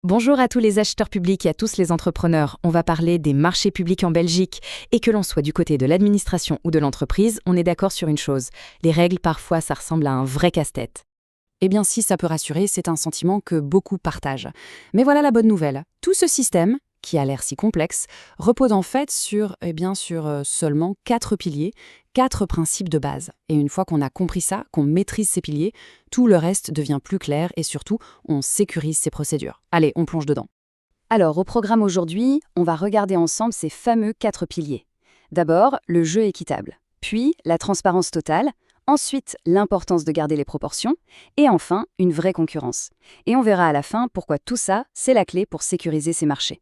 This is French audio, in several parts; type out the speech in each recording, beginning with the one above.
Bonjour à tous les acheteurs publics et à tous les entrepreneurs. On va parler des marchés publics en Belgique. Et que l'on soit du côté de l'administration ou de l'entreprise, on est d'accord sur une chose. Les règles, parfois, ça ressemble à un vrai casse-tête. Eh bien si ça peut rassurer, c'est un sentiment que beaucoup partagent. Mais voilà la bonne nouvelle. Tout ce système, qui a l'air si complexe, repose en fait sur seulement 4 piliers, 4 principes de base. Et une fois qu'on a compris ça, qu'on maîtrise ces piliers, tout le reste devient plus clair et surtout, on sécurise ses procédures. Allez, on plonge dedans. Alors, au programme aujourd'hui, on va regarder ensemble ces fameux 4 piliers. D'abord, le jeu équitable, puis la transparence totale, ensuite l'importance de garder les proportions, et enfin, une vraie concurrence. Et on verra à la fin pourquoi tout ça, c'est la clé pour sécuriser ces marchés.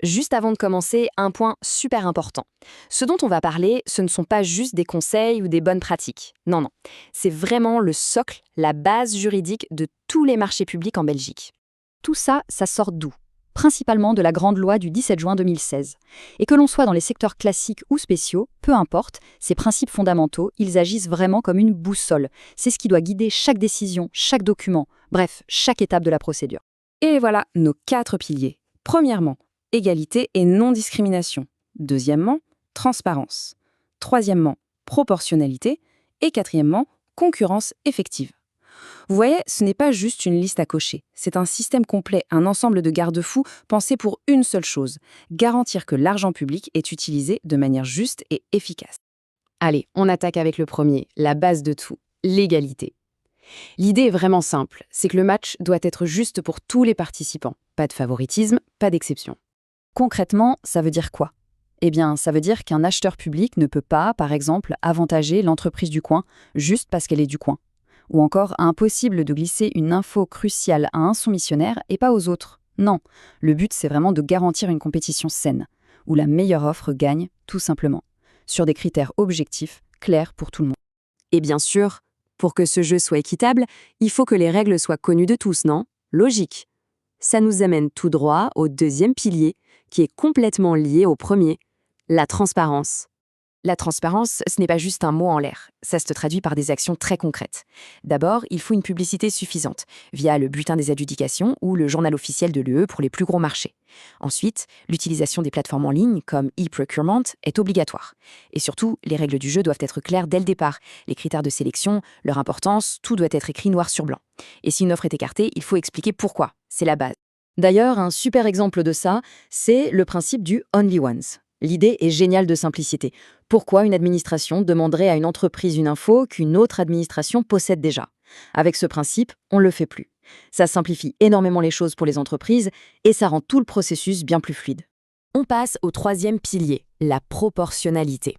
Juste avant de commencer, un point super important. Ce dont on va parler, ce ne sont pas juste des conseils ou des bonnes pratiques. Non, non. C'est vraiment le socle, la base juridique de tous les marchés publics en Belgique. Tout ça, ça sort d'où? Principalement de la grande loi du 17 juin 2016. Et que l'on soit dans les secteurs classiques ou spéciaux, peu importe, ces principes fondamentaux, ils agissent vraiment comme une boussole. C'est ce qui doit guider chaque décision, chaque document, bref, chaque étape de la procédure. Et voilà nos 4 piliers. Premièrement, égalité et non-discrimination. Deuxièmement, transparence. Troisièmement, proportionnalité. Et quatrièmement, concurrence effective. Vous voyez, ce n'est pas juste une liste à cocher. C'est un système complet, un ensemble de garde-fous pensés pour une seule chose, garantir que l'argent public est utilisé de manière juste et efficace. Allez, on attaque avec le premier, la base de tout, l'égalité. L'idée est vraiment simple, c'est que le match doit être juste pour tous les participants. Pas de favoritisme, pas d'exception. Concrètement, ça veut dire quoi? Eh bien, ça veut dire qu'un acheteur public ne peut pas, par exemple, avantager l'entreprise du coin juste parce qu'elle est du coin. Ou encore, impossible de glisser une info cruciale à un soumissionnaire et pas aux autres. Non, le but c'est vraiment de garantir une compétition saine, où la meilleure offre gagne, tout simplement, sur des critères objectifs, clairs pour tout le monde. Et bien sûr, pour que ce jeu soit équitable, il faut que les règles soient connues de tous, non? Logique. Ça nous amène tout droit au deuxième pilier, qui est complètement lié au premier, la transparence. La transparence, ce n'est pas juste un mot en l'air, ça se traduit par des actions très concrètes. D'abord, il faut une publicité suffisante, via le bulletin des adjudications ou le journal officiel de l'UE pour les plus gros marchés. Ensuite, l'utilisation des plateformes en ligne, comme e-procurement, est obligatoire. Et surtout, les règles du jeu doivent être claires dès le départ. Les critères de sélection, leur importance, tout doit être écrit noir sur blanc. Et si une offre est écartée, il faut expliquer pourquoi. C'est la base. D'ailleurs, un super exemple de ça, c'est le principe du Only Ones. L'idée est géniale de simplicité. Pourquoi une administration demanderait à une entreprise une info qu'une autre administration possède déjà? Avec ce principe, on ne le fait plus. Ça simplifie énormément les choses pour les entreprises et ça rend tout le processus bien plus fluide. On passe au troisième pilier, la proportionnalité.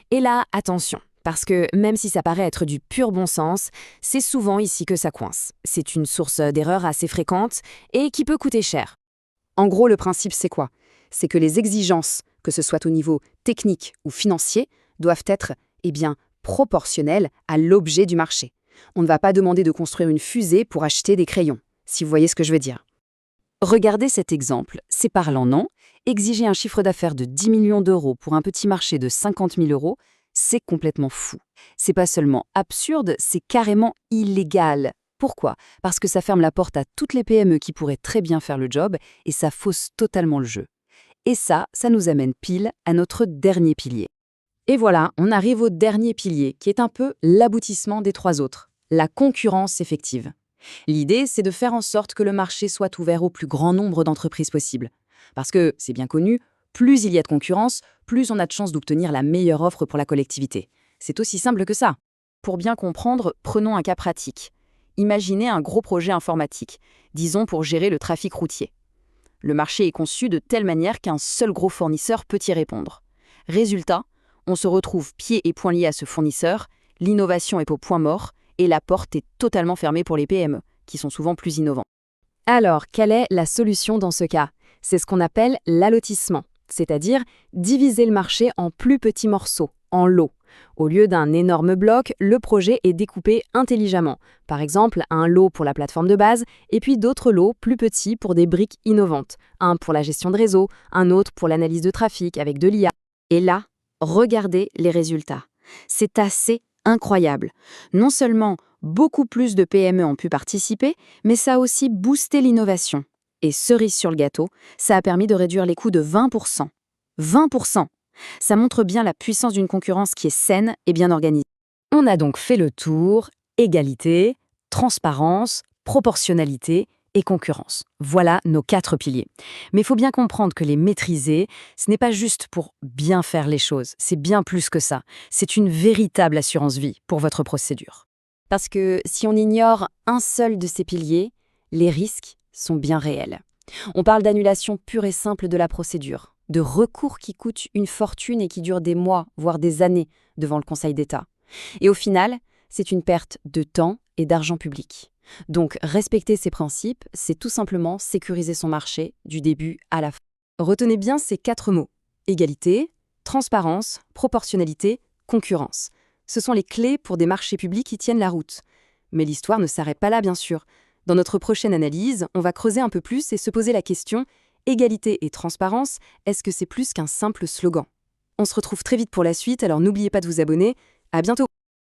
Et là, attention, parce que même si ça paraît être du pur bon sens, c'est souvent ici que ça coince. C'est une source d'erreur assez fréquente et qui peut coûter cher. En gros, le principe, c'est quoi? C'est que les exigences, que ce soit au niveau technique ou financier, doivent être, proportionnelles à l'objet du marché. On ne va pas demander de construire une fusée pour acheter des crayons, si vous voyez ce que je veux dire. Regardez cet exemple, c'est parlant, non? Exiger un chiffre d'affaires de 10 millions d'euros pour un petit marché de 50 000 euros, c'est complètement fou. C'est pas seulement absurde, c'est carrément illégal. Pourquoi? Parce que ça ferme la porte à toutes les PME qui pourraient très bien faire le job et ça fausse totalement le jeu. Et ça nous amène pile à notre dernier pilier. Et voilà, on arrive au dernier pilier, qui est un peu l'aboutissement des 3 autres, la concurrence effective. L'idée, c'est de faire en sorte que le marché soit ouvert au plus grand nombre d'entreprises possible. Parce que, c'est bien connu, plus il y a de concurrence, plus on a de chances d'obtenir la meilleure offre pour la collectivité. C'est aussi simple que ça. Pour bien comprendre, prenons un cas pratique. Imaginez un gros projet informatique, disons pour gérer le trafic routier. Le marché est conçu de telle manière qu'un seul gros fournisseur peut y répondre. Résultat, on se retrouve pieds et poings liés à ce fournisseur, l'innovation est au point mort et la porte est totalement fermée pour les PME, qui sont souvent plus innovants. Alors, quelle est la solution dans ce cas? C'est ce qu'on appelle l'allotissement, c'est-à-dire diviser le marché en plus petits morceaux, en lots. Au lieu d'un énorme bloc, le projet est découpé intelligemment. Par exemple, un lot pour la plateforme de base, et puis d'autres lots plus petits pour des briques innovantes. Un pour la gestion de réseau, un autre pour l'analyse de trafic avec de l'IA. Et là, regardez les résultats. C'est assez incroyable. Non seulement beaucoup plus de PME ont pu participer, mais ça a aussi boosté l'innovation. Et cerise sur le gâteau, ça a permis de réduire les coûts de 20%. 20%! Ça montre bien la puissance d'une concurrence qui est saine et bien organisée. On a donc fait le tour: égalité, transparence, proportionnalité et concurrence. Voilà nos 4 piliers. Mais il faut bien comprendre que les maîtriser, ce n'est pas juste pour bien faire les choses, c'est bien plus que ça. C'est une véritable assurance-vie pour votre procédure. Parce que si on ignore un seul de ces piliers, les risques sont bien réels. On parle d'annulation pure et simple de la procédure, de recours qui coûtent une fortune et qui durent des mois, voire des années, devant le Conseil d'État. Et au final, c'est une perte de temps et d'argent public. Donc, respecter ces principes, c'est tout simplement sécuriser son marché du début à la fin. Retenez bien ces 4 mots: égalité, transparence, proportionnalité, concurrence. Ce sont les clés pour des marchés publics qui tiennent la route. Mais l'histoire ne s'arrête pas là, bien sûr. Dans notre prochaine analyse, on va creuser un peu plus et se poser la question: égalité et transparence, est-ce que c'est plus qu'un simple slogan? On se retrouve très vite pour la suite, alors n'oubliez pas de vous abonner. À bientôt!